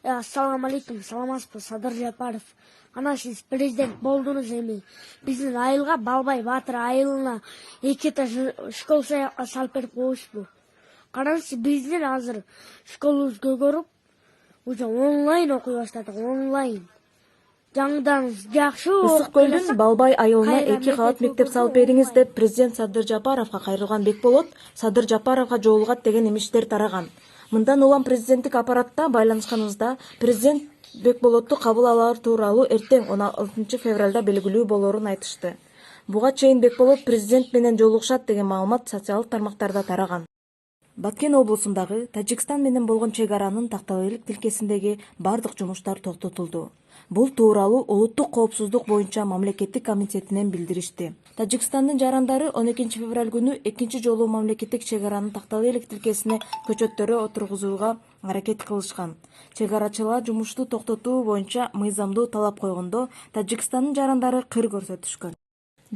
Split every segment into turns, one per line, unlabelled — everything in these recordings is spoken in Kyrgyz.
Assalamu alaikum, саламатсызбы, Садыр Жапаров. Ана сиз президент болдуңуз эми. Биздин айылга Балбай Батыр айылына 2 этаж школ салып берип коюшпу. Караңызчы, биздин азыр школубуз көгөрүп, уже онлайн окуй баштадык, онлайн. Жаңыдан жакшы.
Ысык көлдүн Балбай айылына 2 кабат мектеп салып бериңиз деп президент Садыр Жапаровго кайрылган Бекболот Садыр Жапаровго жолугат деген имиштер тараган. Мындан улам президенттик аппаратта байланышканыбызда президент Бекболотту кабыл алар тууралуу эртең 16 февралда белгилүү болорун айтышты. Буга чейин Бекболот президент менен жолугушат деген маалымат социалдык тармактарда тараган. Баткен облусундагы Тажикстан менен болгон чек аранын такталыйлык тилкесиндеги бардык жумуштар токтотулду. Бул тууралуу Улуттук коопсуздук боюнча мамлекеттик комитетинен билдиришти. Тажикстандын жарандары 12 февраль күнү экинчи жолу мамлекеттик чек аранын такталыйлык тилкесине көчөттөрү отургузууга аракет кылышкан. Чек арачылар жумушту токтотуу боюнча мыйзамдуу талап койгондо Тажикстандын жарандары кыр көрсөтүшкөн.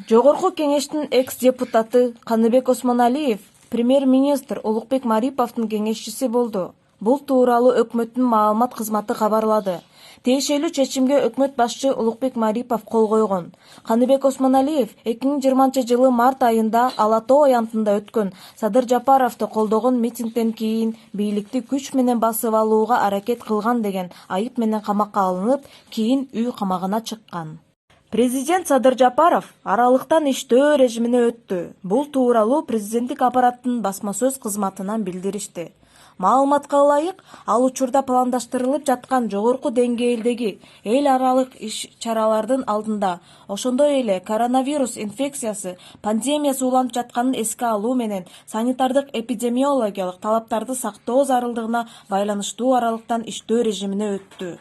Жогорку кеңештин экс-депутаты Каныбек Осмоналиев премьер-министр Улукбек Мариповдун кеңешчиси болду. Бул тууралуу өкмөттүн маалымат кызматы кабарлады. Тиешелүү чечимге өкмөт башчы Улукбек Марипов кол койгон. Каныбек Осмоналиев 2020 март айында Ала Тоо аянтында өткөн Садыр Жапаровду колдогон митингден кийин бийликти күч менен басып алууга аракет кылган деген айып менен камакка алынып, кийин үй камагына чыккан. Президент Садыр Жапаров аралыктан иштөө режимине өттү. Бул тууралуу президенттик аппараттын басма сөз кызматынан билдиришти. Маалыматка ылайык, ал учурда пландаштырылып жаткан жогорку деңгээлдеги эл аралык иш-чаралардын алдында, ошондой эле коронавирус инфекциясы пандемиясы уланып жатканын эске алуу менен санитардык эпидемиологиялык талаптарды сактоо зарылдыгына байланыштуу аралыктан иштөө режимине өттү.